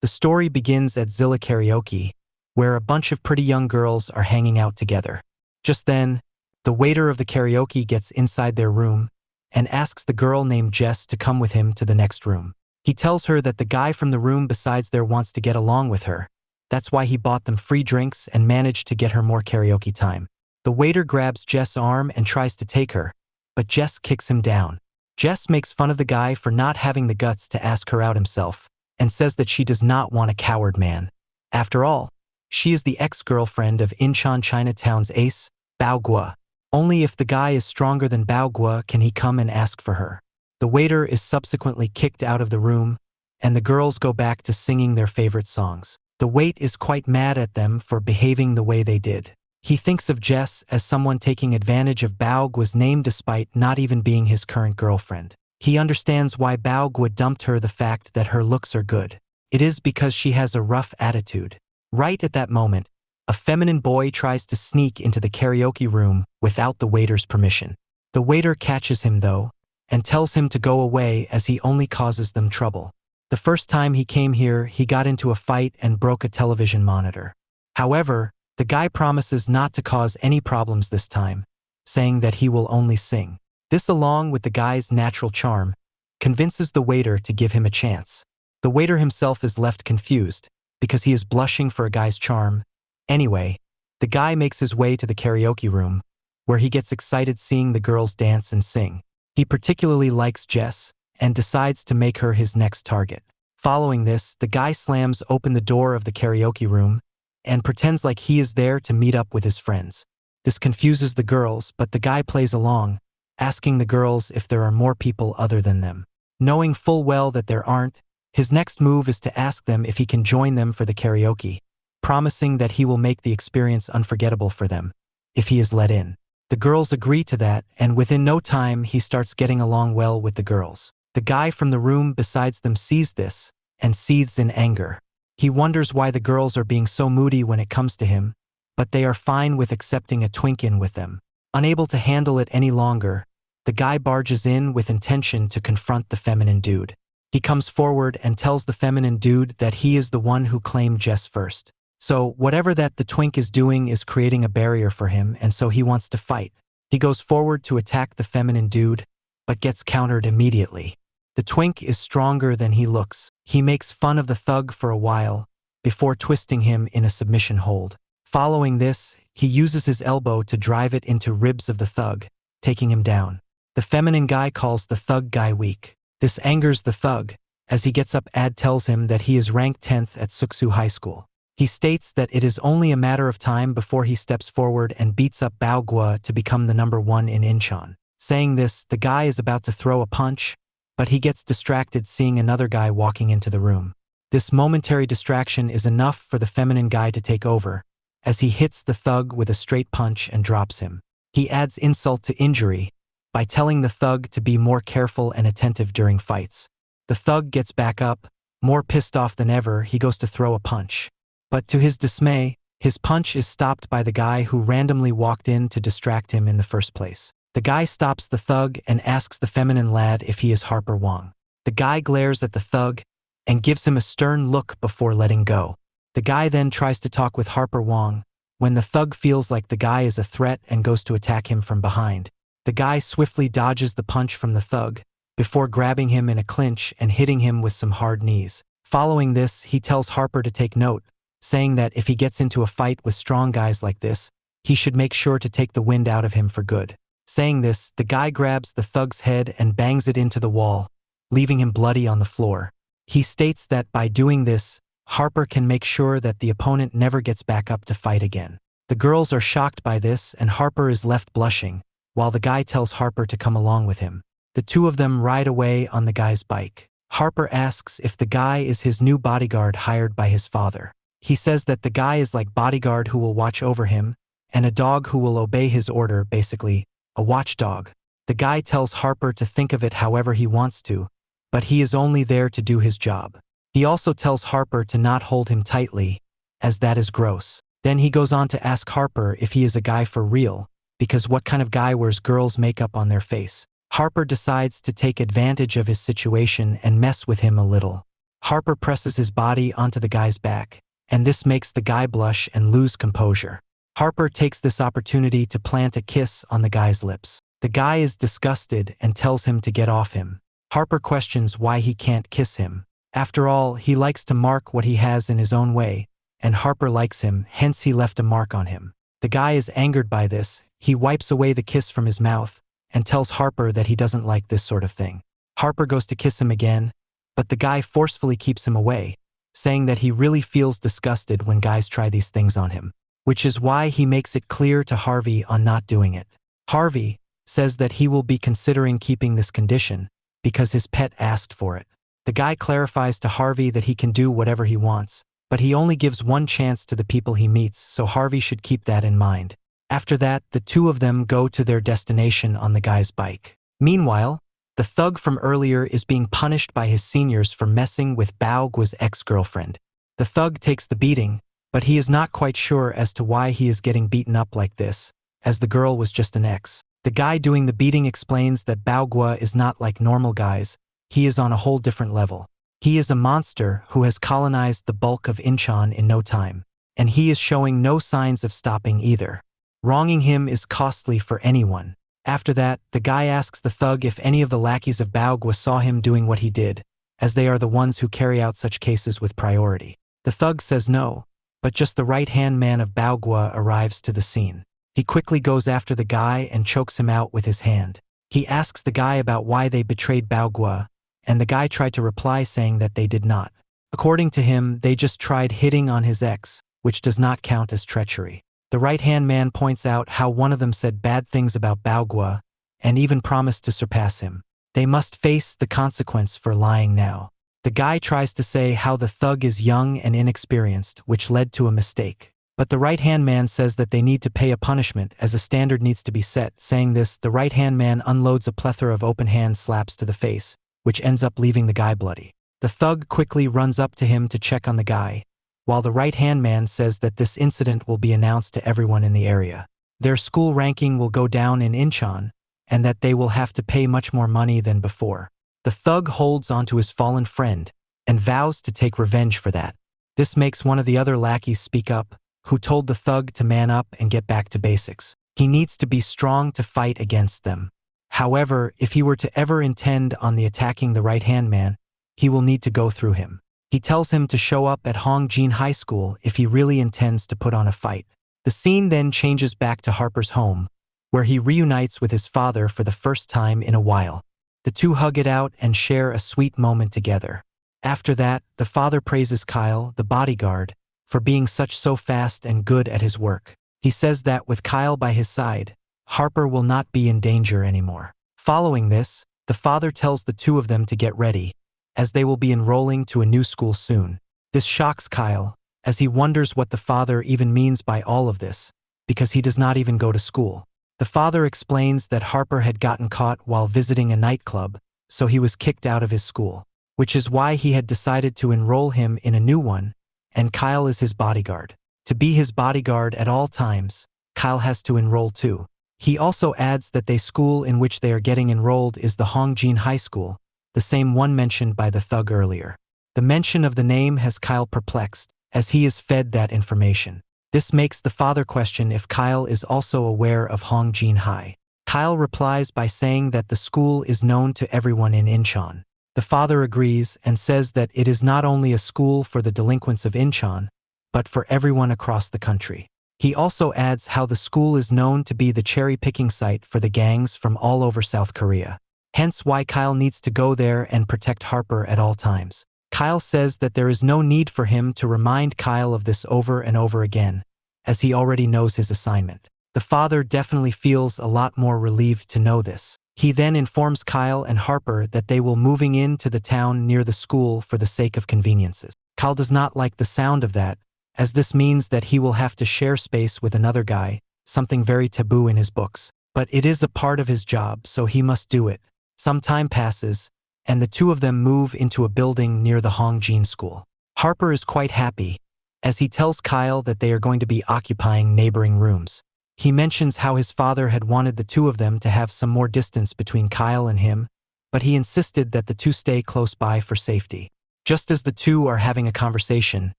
The story begins at Zilla Karaoke, where a bunch of pretty young girls are hanging out together. Just then, the waiter of the karaoke gets inside their room and asks the girl named Jess to come with him to the next room. He tells her that the guy from the room besides there wants to get along with her. That's why he bought them free drinks and managed to get her more karaoke time. The waiter grabs Jess' arm and tries to take her, but Jess kicks him down. Jess makes fun of the guy for not having the guts to ask her out himself and says that she does not want a coward man. After all, she is the ex-girlfriend of Incheon Chinatown's ace, Bao Guo. Only if the guy is stronger than Bao Guo can he come and ask for her. The waiter is subsequently kicked out of the room, and the girls go back to singing their favorite songs. The wait is quite mad at them for behaving the way they did. He thinks of Jess as someone taking advantage of Bao Guo's name despite not even being his current girlfriend. He understands why Bao Guo dumped her, the fact that her looks are good. It is because she has a rough attitude. Right at that moment, a feminine boy tries to sneak into the karaoke room without the waiter's permission. The waiter catches him though, and tells him to go away as he only causes them trouble. The first time he came here, he got into a fight and broke a television monitor. However, the guy promises not to cause any problems this time, saying that he will only sing. This, along with the guy's natural charm, convinces the waiter to give him a chance. The waiter himself is left confused, because he is blushing for a guy's charm. Anyway, the guy makes his way to the karaoke room, where he gets excited seeing the girls dance and sing. He particularly likes Jess, and decides to make her his next target. Following this, the guy slams open the door of the karaoke room, and pretends like he is there to meet up with his friends. This confuses the girls, but the guy plays along, asking the girls if there are more people other than them. Knowing full well that there aren't, his next move is to ask them if he can join them for the karaoke, promising that he will make the experience unforgettable for them, if he is let in. The girls agree to that, and within no time he starts getting along well with the girls. The guy from the room besides them sees this, and seethes in anger. He wonders why the girls are being so moody when it comes to him, but they are fine with accepting a Twink in with them. Unable to handle it any longer, the guy barges in with intention to confront the feminine dude. He comes forward and tells the feminine dude that he is the one who claimed Jess first. So whatever that the Twink is doing is creating a barrier for him, and so he wants to fight. He goes forward to attack the feminine dude, but gets countered immediately. The Twink is stronger than he looks. He makes fun of the thug for a while, before twisting him in a submission hold. Following this, he uses his elbow to drive it into ribs of the thug, taking him down. The feminine guy calls the thug guy weak. This angers the thug. As he gets up, Ad tells him that he is ranked 10th at Suksu High School. He states that it is only a matter of time before he steps forward and beats up Bao Guo to become the number 1 in Incheon. Saying this, the guy is about to throw a punch, but he gets distracted seeing another guy walking into the room. This momentary distraction is enough for the feminine guy to take over, as he hits the thug with a straight punch and drops him. He adds insult to injury by telling the thug to be more careful and attentive during fights. The thug gets back up, more pissed off than ever. He goes to throw a punch. But to his dismay, his punch is stopped by the guy who randomly walked in to distract him in the first place. The guy stops the thug and asks the feminine lad if he is Harper Wong. The guy glares at the thug and gives him a stern look before letting go. The guy then tries to talk with Harper Wong, when the thug feels like the guy is a threat and goes to attack him from behind. The guy swiftly dodges the punch from the thug, before grabbing him in a clinch and hitting him with some hard knees. Following this, he tells Harper to take note, saying that if he gets into a fight with strong guys like this, he should make sure to take the wind out of him for good. Saying this, the guy grabs the thug's head and bangs it into the wall, leaving him bloody on the floor. He states that by doing this, Harper can make sure that the opponent never gets back up to fight again. The girls are shocked by this, and Harper is left blushing, while the guy tells Harper to come along with him. The two of them ride away on the guy's bike. Harper asks if the guy is his new bodyguard hired by his father. He says that the guy is like bodyguard who will watch over him, and a dog who will obey his order, basically, a watchdog. The guy tells Harper to think of it however he wants to, but he is only there to do his job. He also tells Harper to not hold him tightly, as that is gross. Then he goes on to ask Harper if he is a guy for real, because what kind of guy wears girls' makeup on their face? Harper decides to take advantage of his situation and mess with him a little. Harper presses his body onto the guy's back, and this makes the guy blush and lose composure. Harper takes this opportunity to plant a kiss on the guy's lips. The guy is disgusted and tells him to get off him. Harper questions why he can't kiss him. After all, he likes to mark what he has in his own way, and Harper likes him, hence he left a mark on him. The guy is angered by this. He wipes away the kiss from his mouth and tells Harper that he doesn't like this sort of thing. Harper goes to kiss him again, but the guy forcefully keeps him away, saying that he really feels disgusted when guys try these things on him, which is why he makes it clear to Harvey on not doing it. Harvey says that he will be considering keeping this condition because his pet asked for it. The guy clarifies to Harvey that he can do whatever he wants, but he only gives one chance to the people he meets, so Harvey should keep that in mind. After that, the two of them go to their destination on the guy's bike. Meanwhile, the thug from earlier is being punished by his seniors for messing with Baogua's ex-girlfriend. The thug takes the beating, but he is not quite sure as to why he is getting beaten up like this, as the girl was just an ex. The guy doing the beating explains that Baogua is not like normal guys, he is on a whole different level. He is a monster who has colonized the bulk of Incheon in no time, and he is showing no signs of stopping either. Wronging him is costly for anyone. After that, the guy asks the thug if any of the lackeys of Baogua saw him doing what he did, as they are the ones who carry out such cases with priority. The thug says no, but just the right-hand man of Baogua arrives to the scene. He quickly goes after the guy and chokes him out with his hand. He asks the guy about why they betrayed Baogua, and the guy tried to reply saying that they did not. According to him, they just tried hitting on his ex, which does not count as treachery. The right-hand man points out how one of them said bad things about Baogua and even promised to surpass him. They must face the consequence for lying now. The guy tries to say how the thug is young and inexperienced, which led to a mistake. But the right-hand man says that they need to pay a punishment as a standard needs to be set. Saying this, the right-hand man unloads a plethora of open-hand slaps to the face, which ends up leaving the guy bloody. The thug quickly runs up to him to check on the guy, while the right-hand man says that this incident will be announced to everyone in the area. Their school ranking will go down in Incheon, and that they will have to pay much more money than before. The thug holds onto his fallen friend and vows to take revenge for that. This makes one of the other lackeys speak up, who told the thug to man up and get back to basics. He needs to be strong to fight against them. However, if he were to ever intend on the attacking the right-hand man, he will need to go through him. He tells him to show up at Hongjin High School if he really intends to put on a fight. The scene then changes back to Harper's home, where he reunites with his father for the first time in a while. The two hug it out and share a sweet moment together. After that, the father praises Kyle, the bodyguard, for being so fast and good at his work. He says that with Kyle by his side, Harper will not be in danger anymore. Following this, the father tells the two of them to get ready, as they will be enrolling to a new school soon. This shocks Kyle, as he wonders what the father even means by all of this, because he does not even go to school. The father explains that Harper had gotten caught while visiting a nightclub, so he was kicked out of his school, which is why he had decided to enroll him in a new one, and Kyle is his bodyguard. To be his bodyguard at all times, Kyle has to enroll too. He also adds that the school in which they are getting enrolled is the Hongjin High School, the same one mentioned by the thug earlier. The mention of the name has Kyle perplexed, as he is fed that information. This makes the father question if Kyle is also aware of Hongjin High. Kyle replies by saying that the school is known to everyone in Incheon. The father agrees and says that it is not only a school for the delinquents of Incheon, but for everyone across the country. He also adds how the school is known to be the cherry-picking site for the gangs from all over South Korea. Hence why Kyle needs to go there and protect Harper at all times. Kyle says that there is no need for him to remind Kyle of this over and over again, as he already knows his assignment. The father definitely feels a lot more relieved to know this. He then informs Kyle and Harper that they will moving into the town near the school for the sake of conveniences. Kyle does not like the sound of that, as this means that he will have to share space with another guy, something very taboo in his books. But it is a part of his job, so he must do it. Some time passes, and the two of them move into a building near the Hongjin school. Harper is quite happy, as he tells Kyle that they are going to be occupying neighboring rooms. He mentions how his father had wanted the two of them to have some more distance between Kyle and him, but he insisted that the two stay close by for safety. Just as the two are having a conversation,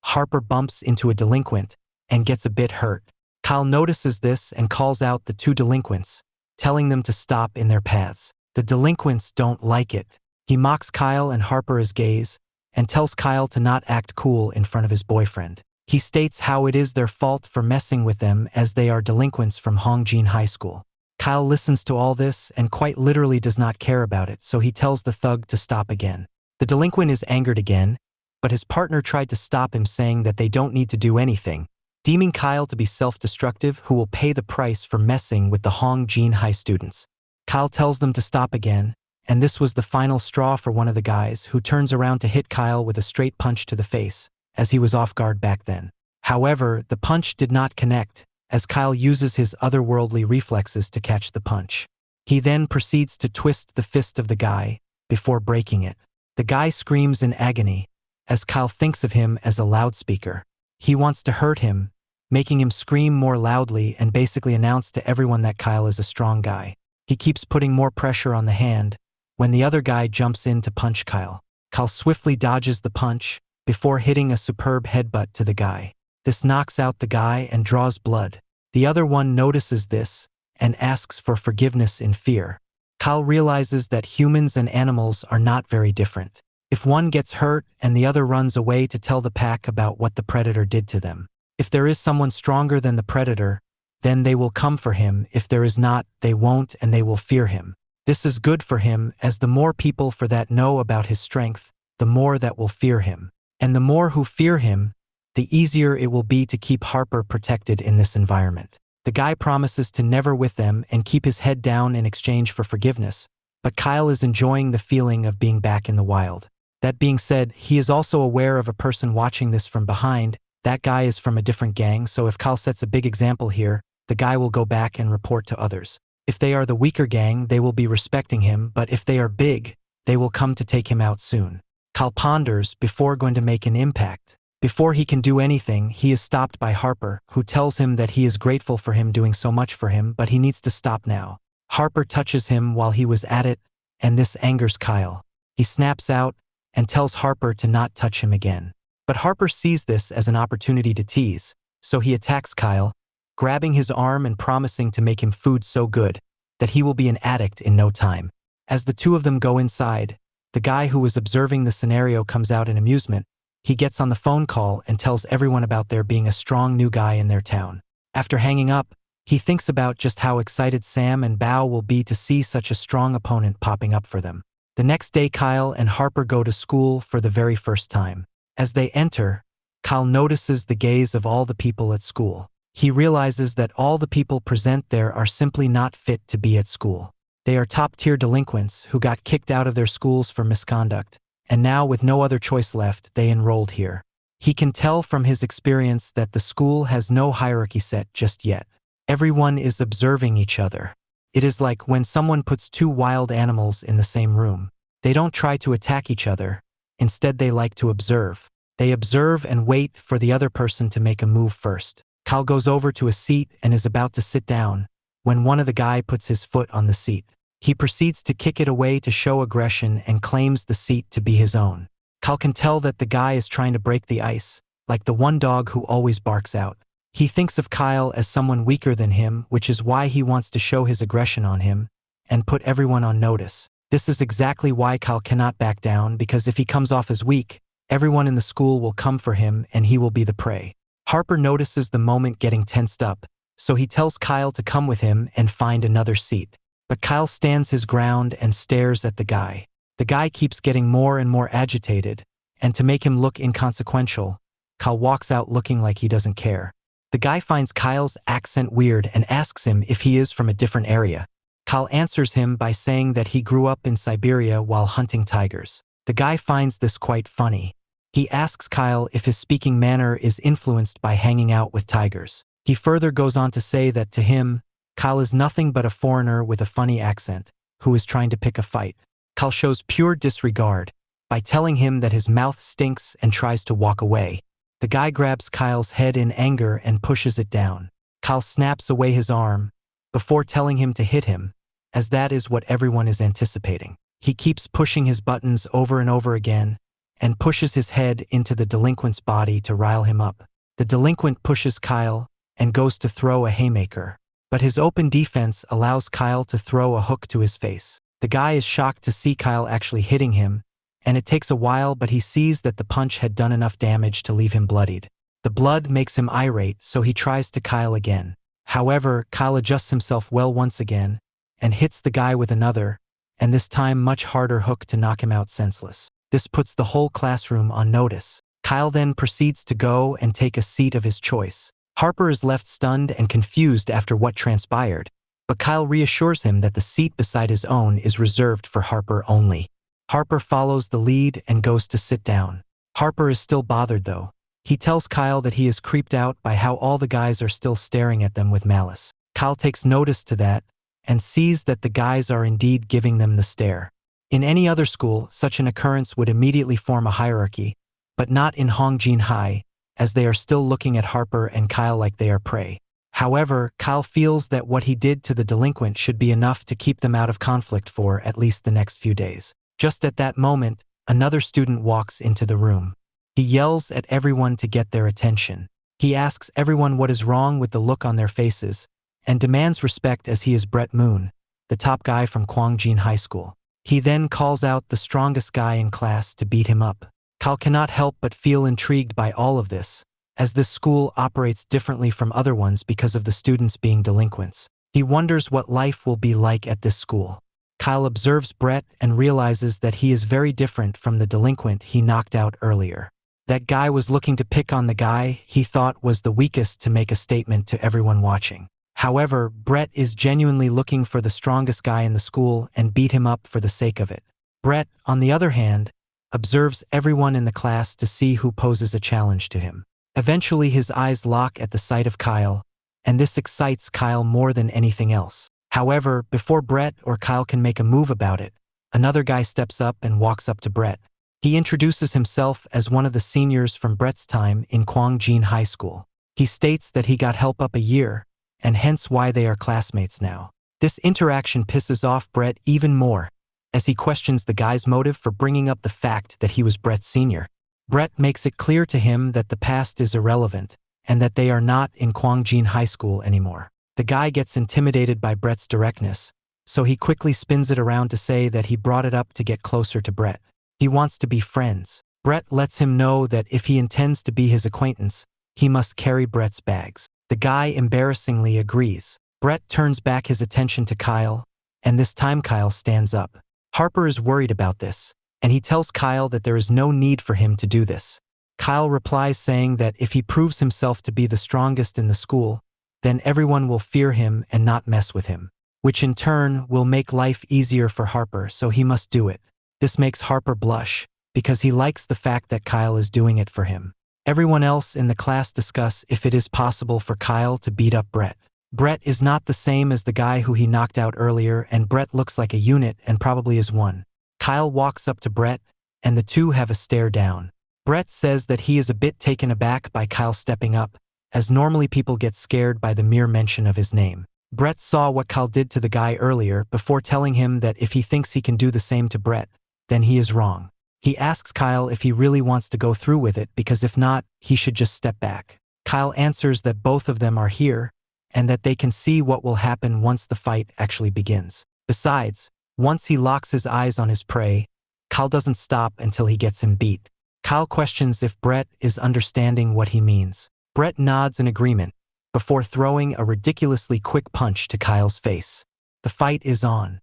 Harper bumps into a delinquent and gets a bit hurt. Kyle notices this and calls out the two delinquents, telling them to stop in their paths. The delinquents don't like it. He mocks Kyle and Harper as gays and tells Kyle to not act cool in front of his boyfriend. He states how it is their fault for messing with them as they are delinquents from Hongjin High School. Kyle listens to all this and quite literally does not care about it, so he tells the thug to stop again. The delinquent is angered again, but his partner tried to stop him, saying that they don't need to do anything, deeming Kyle to be self-destructive who will pay the price for messing with the Hongjin High students. Kyle tells them to stop again, and this was the final straw for one of the guys, who turns around to hit Kyle with a straight punch to the face, as he was off guard back then. However, the punch did not connect, as Kyle uses his otherworldly reflexes to catch the punch. He then proceeds to twist the fist of the guy before breaking it. The guy screams in agony, as Kyle thinks of him as a loudspeaker. He wants to hurt him, making him scream more loudly and basically announce to everyone that Kyle is a strong guy. He keeps putting more pressure on the hand when the other guy jumps in to punch Kyle. Kyle swiftly dodges the punch before hitting a superb headbutt to the guy. This knocks out the guy and draws blood. The other one notices this and asks for forgiveness in fear. Kyle realizes that humans and animals are not very different. If one gets hurt and the other runs away to tell the pack about what the predator did to them. If there is someone stronger than the predator, then they will come for him. If there is not, they won't, and they will fear him. This is good for him, as the more people for that know about his strength, the more that will fear him. And the more who fear him, the easier it will be to keep Harper protected in this environment. The guy promises to never with them and keep his head down in exchange for forgiveness, but Kyle is enjoying the feeling of being back in the wild. That being said, he is also aware of a person watching this from behind. That guy is from a different gang, so if Kyle sets a big example here, the guy will go back and report to others. If they are the weaker gang, they will be respecting him, but if they are big, they will come to take him out soon. Kyle ponders before going to make an impact. Before he can do anything, he is stopped by Harper, who tells him that he is grateful for him doing so much for him, but he needs to stop now. Harper touches him while he was at it, and this angers Kyle. He snaps out and tells Harper to not touch him again. But Harper sees this as an opportunity to tease, so he attacks Kyle, grabbing his arm and promising to make him food so good that he will be an addict in no time. As the two of them go inside, the guy who was observing the scenario comes out in amusement. He gets on the phone call and tells everyone about there being a strong new guy in their town. After hanging up, he thinks about just how excited Sam and Bao will be to see such a strong opponent popping up for them. The next day, Kyle and Harper go to school for the very first time. As they enter, Kyle notices the gaze of all the people at school. He realizes that all the people present there are simply not fit to be at school. They are top-tier delinquents who got kicked out of their schools for misconduct, and now with no other choice left, they enrolled here. He can tell from his experience that the school has no hierarchy set just yet. Everyone is observing each other. It is like when someone puts two wild animals in the same room. They don't try to attack each other. Instead, they like to observe. They observe and wait for the other person to make a move first. Kyle goes over to a seat and is about to sit down when one of the guy puts his foot on the seat. He proceeds to kick it away to show aggression and claims the seat to be his own. Kyle can tell that the guy is trying to break the ice, like the one dog who always barks out. He thinks of Kyle as someone weaker than him, which is why he wants to show his aggression on him and put everyone on notice. This is exactly why Kyle cannot back down, because if he comes off as weak, everyone in the school will come for him and he will be the prey. Harper notices the moment getting tensed up, so he tells Kyle to come with him and find another seat. But Kyle stands his ground and stares at the guy. The guy keeps getting more and more agitated, and to make him look inconsequential, Kyle walks out looking like he doesn't care. The guy finds Kyle's accent weird and asks him if he is from a different area. Kyle answers him by saying that he grew up in Siberia while hunting tigers. The guy finds this quite funny. He asks Kyle if his speaking manner is influenced by hanging out with tigers. He further goes on to say that to him, Kyle is nothing but a foreigner with a funny accent who is trying to pick a fight. Kyle shows pure disregard by telling him that his mouth stinks and tries to walk away. The guy grabs Kyle's head in anger and pushes it down. Kyle snaps away his arm before telling him to hit him, as that is what everyone is anticipating. He keeps pushing his buttons over and over again and pushes his head into the delinquent's body to rile him up. The delinquent pushes Kyle and goes to throw a haymaker, but his open defense allows Kyle to throw a hook to his face. The guy is shocked to see Kyle actually hitting him, and it takes a while, but he sees that the punch had done enough damage to leave him bloodied. The blood makes him irate, so he tries to Kyle again. However, Kyle adjusts himself well once again and hits the guy with another, and this time much harder hook to knock him out senseless. This puts the whole classroom on notice. Kyle then proceeds to go and take a seat of his choice. Harper is left stunned and confused after what transpired, but Kyle reassures him that the seat beside his own is reserved for Harper only. Harper follows the lead and goes to sit down. Harper is still bothered though. He tells Kyle that he is creeped out by how all the guys are still staring at them with malice. Kyle takes notice to that and sees that the guys are indeed giving them the stare. In any other school, such an occurrence would immediately form a hierarchy, but not in Hongjin High, as they are still looking at Harper and Kyle like they are prey. However, Kyle feels that what he did to the delinquent should be enough to keep them out of conflict for at least the next few days. Just at that moment, another student walks into the room. He yells at everyone to get their attention. He asks everyone what is wrong with the look on their faces and demands respect as he is Brett Moon, the top guy from Gwangjin High School. He then calls out the strongest guy in class to beat him up. Kyle cannot help but feel intrigued by all of this, as this school operates differently from other ones because of the students being delinquents. He wonders what life will be like at this school. Kyle observes Brett and realizes that he is very different from the delinquent he knocked out earlier. That guy was looking to pick on the guy he thought was the weakest to make a statement to everyone watching. However, Brett is genuinely looking for the strongest guy in the school and beat him up for the sake of it. Brett, on the other hand, observes everyone in the class to see who poses a challenge to him. Eventually his eyes lock at the sight of Kyle, and this excites Kyle more than anything else. However, before Brett or Kyle can make a move about it, another guy steps up and walks up to Brett. He introduces himself as one of the seniors from Brett's time in Gwangjin High School. He states that he got help up a year, and hence why they are classmates now. This interaction pisses off Brett even more, as he questions the guy's motive for bringing up the fact that he was Brett's senior. Brett makes it clear to him that the past is irrelevant, and that they are not in Gwangjin High School anymore. The guy gets intimidated by Brett's directness, so he quickly spins it around to say that he brought it up to get closer to Brett. He wants to be friends. Brett lets him know that if he intends to be his acquaintance, he must carry Brett's bags. The guy embarrassingly agrees. Brett turns back his attention to Kyle, and this time Kyle stands up. Harper is worried about this, and he tells Kyle that there is no need for him to do this. Kyle replies saying that if he proves himself to be the strongest in the school, then everyone will fear him and not mess with him, which in turn will make life easier for Harper, so he must do it. This makes Harper blush, because he likes the fact that Kyle is doing it for him. Everyone else in the class discuss if it is possible for Kyle to beat up Brett. Brett is not the same as the guy who he knocked out earlier, and Brett looks like a unit and probably is one. Kyle walks up to Brett, and the two have a stare down. Brett says that he is a bit taken aback by Kyle stepping up, as normally people get scared by the mere mention of his name. Brett saw what Kyle did to the guy earlier before telling him that if he thinks he can do the same to Brett, then he is wrong. He asks Kyle if he really wants to go through with it, because if not, he should just step back. Kyle answers that both of them are here, and that they can see what will happen once the fight actually begins. Besides, once he locks his eyes on his prey, Kyle doesn't stop until he gets him beat. Kyle questions if Brett is understanding what he means. Brett nods in agreement, before throwing a ridiculously quick punch to Kyle's face. The fight is on.